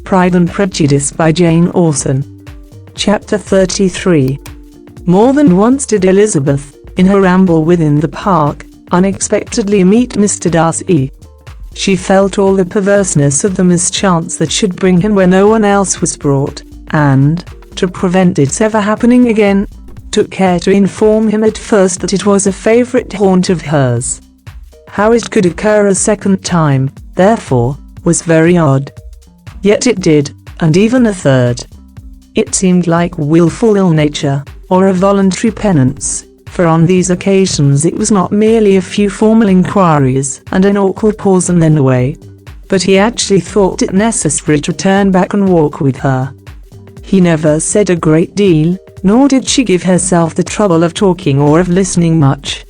Pride and Prejudice by Jane Austen. Chapter 33. More than once did Elizabeth, in her ramble within the park, unexpectedly meet Mr. Darcy. She felt all the perverseness of the mischance that should bring him where no one else was brought, and, to prevent its ever happening again, took care to inform him at first that it was a favourite haunt of hers. How it could occur a second time, therefore, was very odd. Yet it did, and even a third. It seemed like wilful ill-nature, or a voluntary penance, for on these occasions it was not merely a few formal inquiries and an awkward pause and then away, but he actually thought it necessary to turn back and walk with her. He never said a great deal, nor did she give herself the trouble of talking or of listening much.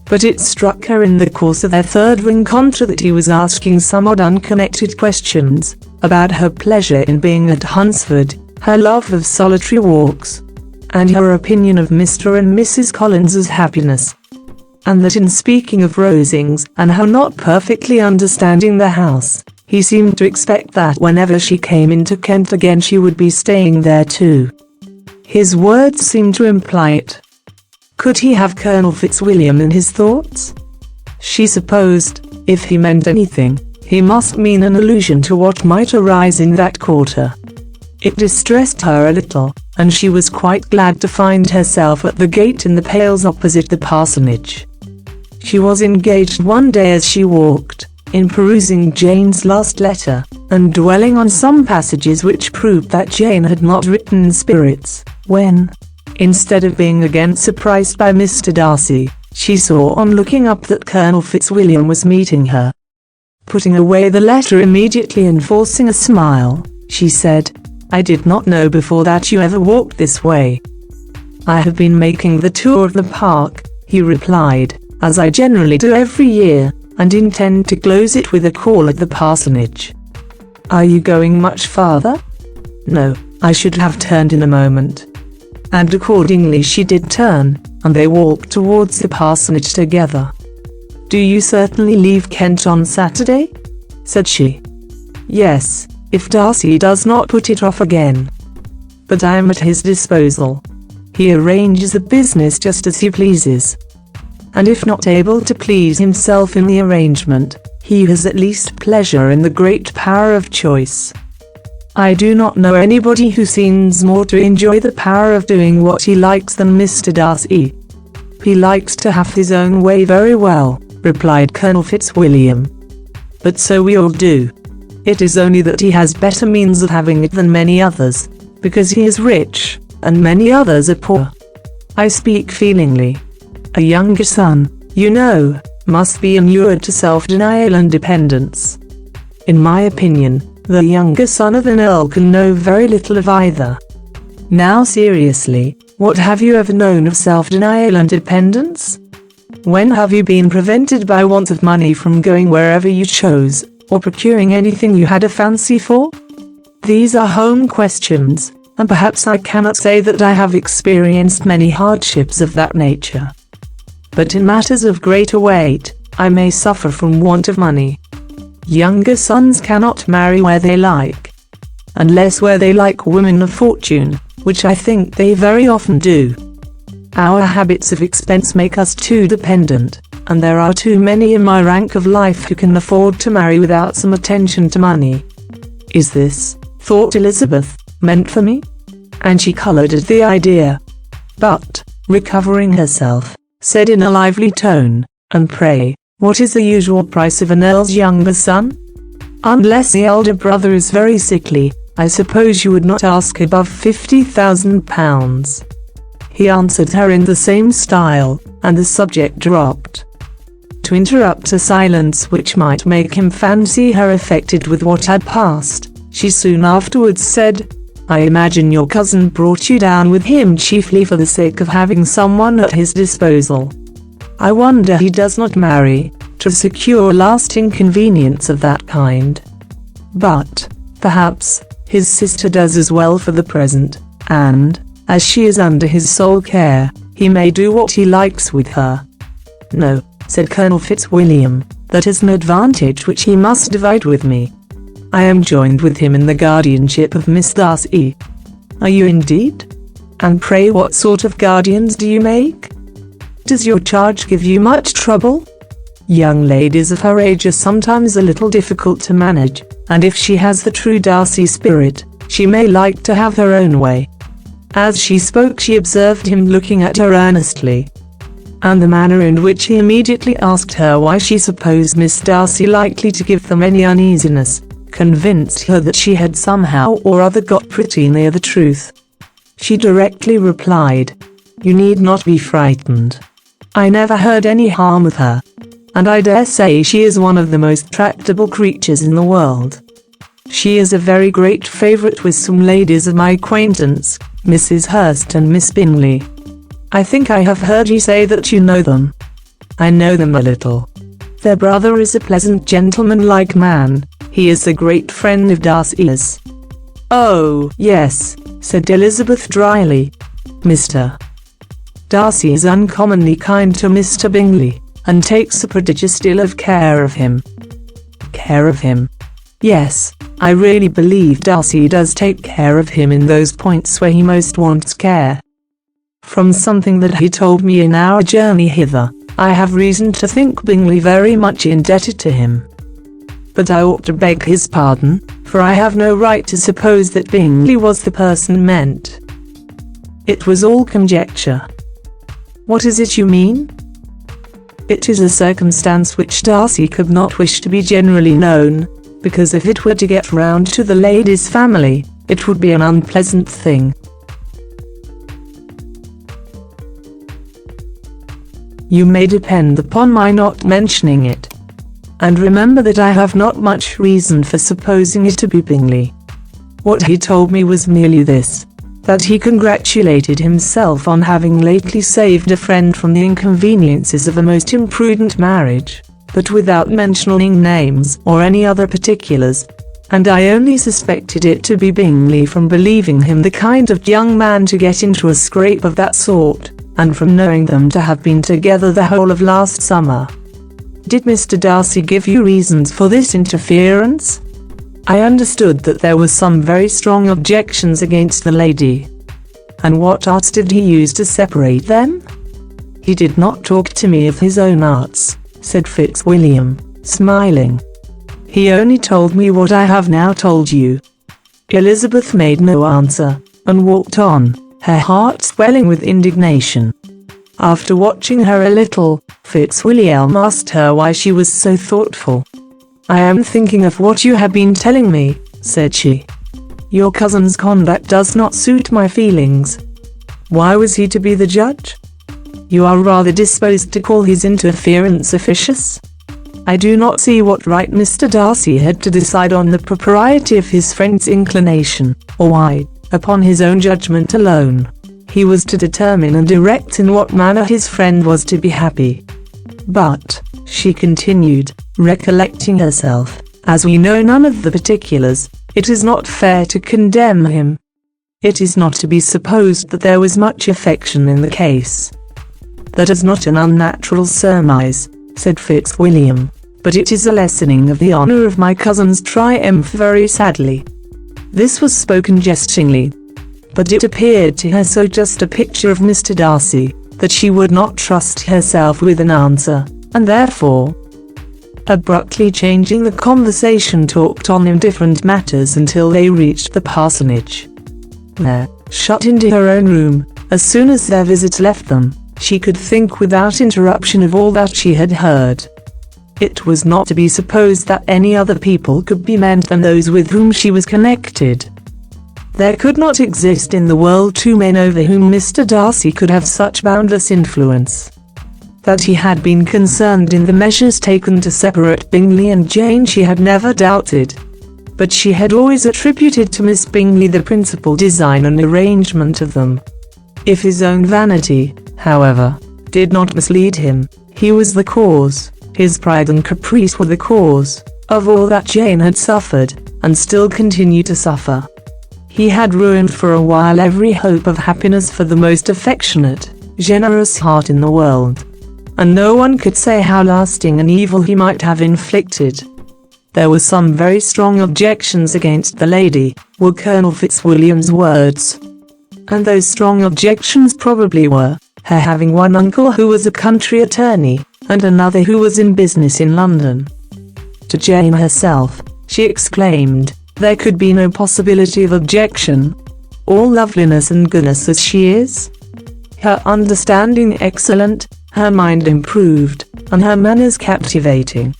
But it struck her in the course of their third rencontre that he was asking some odd unconnected questions, about her pleasure in being at Hunsford, her love of solitary walks, and her opinion of Mr. and Mrs. Collins's happiness. And that in speaking of Rosings and her not perfectly understanding the house, he seemed to expect that whenever she came into Kent again she would be staying there too. His words seemed to imply it. Could he have Colonel Fitzwilliam in his thoughts? She supposed, if he meant anything, he must mean an allusion to what might arise in that quarter. It distressed her a little, and she was quite glad to find herself at the gate in the Pales opposite the parsonage. She was engaged one day as she walked, in perusing Jane's last letter, and dwelling on some passages which proved that Jane had not written in spirits, when, instead of being again surprised by Mr. Darcy, she saw on looking up that Colonel Fitzwilliam was meeting her. Putting away the letter immediately and forcing a smile, she said, "I did not know before that you ever walked this way." "I have been making the tour of the park," he replied, "as I generally do every year, and intend to close it with a call at the parsonage." "Are you going much farther?" "No, I should have turned in a moment." And accordingly she did turn, and they walked towards the parsonage together. "Do you certainly leave Kent on Saturday?" said she. "Yes, if Darcy does not put it off again. But I am at his disposal. He arranges the business just as he pleases. And if not able to please himself in the arrangement, he has at least pleasure in the great power of choice. I do not know anybody who seems more to enjoy the power of doing what he likes than Mr. Darcy." "He likes to have his own way very well," replied Colonel Fitzwilliam. "But so we all do. It is only that he has better means of having it than many others, because he is rich, and many others are poor. I speak feelingly. A younger son, you know, must be inured to self-denial and dependence. In my opinion, the younger son of an earl can know very little of either. Now seriously, what have you ever known of self-denial and dependence? When have you been prevented by want of money from going wherever you chose, or procuring anything you had a fancy for? These are home questions, and perhaps I cannot say that I have experienced many hardships of that nature. But in matters of greater weight, I may suffer from want of money. Younger sons cannot marry where they like, unless where they like women of fortune, which I think they very often do. Our habits of expense make us too dependent, and there are too many in my rank of life who can afford to marry without some attention to money. Is this, thought Elizabeth, meant for me? And she coloured at the idea. But, recovering herself, said in a lively tone, "And pray, what is the usual price of an earl's younger son? Unless the elder brother is very sickly, I suppose you would not ask above £50,000. He answered her in the same style, and the subject dropped. To interrupt a silence which might make him fancy her affected with what had passed, she soon afterwards said, "I imagine your cousin brought you down with him chiefly for the sake of having someone at his disposal. I wonder he does not marry, to secure lasting convenience of that kind. But, perhaps, his sister does as well for the present, and, as she is under his sole care, he may do what he likes with her." "No," said Colonel Fitzwilliam, "that is an advantage which he must divide with me. I am joined with him in the guardianship of Miss Darcy." "Are you indeed? And pray what sort of guardians do you make? Does your charge give you much trouble?" "Young ladies of her age are sometimes a little difficult to manage, and if she has the true Darcy spirit, she may like to have her own way." As she spoke, she observed him looking at her earnestly, and the manner in which he immediately asked her why she supposed Miss Darcy likely to give them any uneasiness, convinced her that she had somehow or other got pretty near the truth. She directly replied, "You need not be frightened. I never heard any harm of her, and I dare say she is one of the most tractable creatures in the world. She is a very great favourite with some ladies of my acquaintance, Mrs. Hurst and Miss Bingley. I think I have heard you say that you know them." "I know them a little. Their brother is a pleasant gentleman-like man. He is a great friend of Darcy's." "Oh, yes," said Elizabeth dryly. "Mr. Darcy is uncommonly kind to Mr. Bingley, and takes a prodigious deal of care of him." "Care of him?" "Yes, I really believe Darcy does take care of him in those points where he most wants care. From something that he told me in our journey hither, I have reason to think Bingley very much indebted to him. But I ought to beg his pardon, for I have no right to suppose that Bingley was the person meant. It was all conjecture." "What is it you mean?" "It is a circumstance which Darcy could not wish to be generally known, because if it were to get round to the lady's family, it would be an unpleasant thing." "You may depend upon my not mentioning it. And remember that I have not much reason for supposing it to be Bingley. What he told me was merely this, that he congratulated himself on having lately saved a friend from the inconveniences of a most imprudent marriage, but without mentioning names or any other particulars, and I only suspected it to be Bingley from believing him the kind of young man to get into a scrape of that sort, and from knowing them to have been together the whole of last summer." "Did Mr. Darcy give you reasons for this interference?" "I understood that there were some very strong objections against the lady." "And what arts did he use to separate them?" "He did not talk to me of his own arts," said Fitzwilliam, smiling. "He only told me what I have now told you." Elizabeth made no answer, and walked on, her heart swelling with indignation. After watching her a little, Fitzwilliam asked her why she was so thoughtful. "I am thinking of what you have been telling me," said she. "Your cousin's conduct does not suit my feelings." "Why was he to be the judge?" "You are rather disposed to call his interference officious. I do not see what right Mr. Darcy had to decide on the propriety of his friend's inclination, or why, upon his own judgment alone, he was to determine and direct in what manner his friend was to be happy. But," she continued, recollecting herself, "as we know none of the particulars, it is not fair to condemn him. It is not to be supposed that there was much affection in the case." "That is not an unnatural surmise," said Fitzwilliam, "but it is a lessening of the honour of my cousin's triumph very sadly." This was spoken jestingly, but it appeared to her so just a picture of Mr. Darcy, that she would not trust herself with an answer, and therefore, abruptly changing the conversation, talked on indifferent matters until they reached the parsonage. There, shut into her own room, as soon as their visit left them, she could think without interruption of all that she had heard. It was not to be supposed that any other people could be meant than those with whom she was connected. There could not exist in the world two men over whom Mr. Darcy could have such boundless influence. That he had been concerned in the measures taken to separate Bingley and Jane she had never doubted, but she had always attributed to Miss Bingley the principal design and arrangement of them. If his own vanity, however, did not mislead him, he was the cause, his pride and caprice were the cause, of all that Jane had suffered, and still continued to suffer. He had ruined for a while every hope of happiness for the most affectionate, generous heart in the world, and no one could say how lasting an evil he might have inflicted. there were some very strong objections against the lady, were Colonel Fitzwilliam's words. And those strong objections probably were, her having one uncle who was a country attorney, and another who was in business in London. To Jane herself, she exclaimed, there could be no possibility of objection. All loveliness and goodness as she is. Her understanding excellent, her mind improved, and her manners captivating.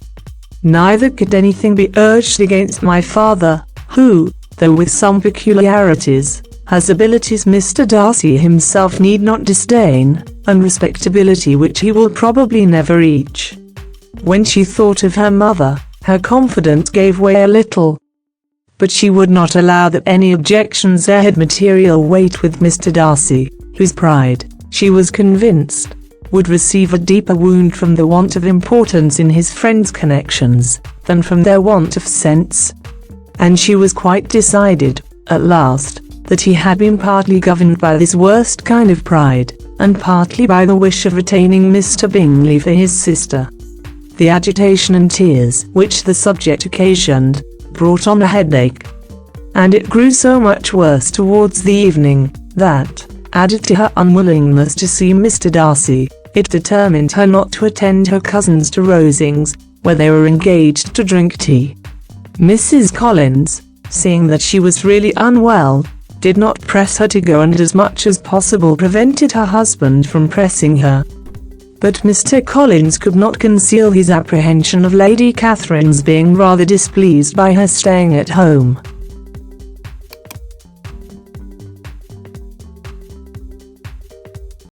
Neither could anything be urged against my father, who, though with some peculiarities, has abilities Mr. Darcy himself need not disdain, and respectability which he will probably never reach. When she thought of her mother, her confidence gave way a little. But she would not allow that any objections there had material weight with Mr. Darcy, whose pride, she was convinced, would receive a deeper wound from the want of importance in his friends' connections, than from their want of sense. And she was quite decided, at last, that he had been partly governed by this worst kind of pride, and partly by the wish of retaining Mr. Bingley for his sister. The agitation and tears which the subject occasioned, brought on a headache. And it grew so much worse towards the evening, that, added to her unwillingness to see Mr. Darcy, it determined her not to attend her cousins to Rosings, where they were engaged to drink tea. Mrs. Collins, seeing that she was really unwell, did not press her to go, and as much as possible prevented her husband from pressing her. But Mr. Collins could not conceal his apprehension of Lady Catherine's being rather displeased by her staying at home.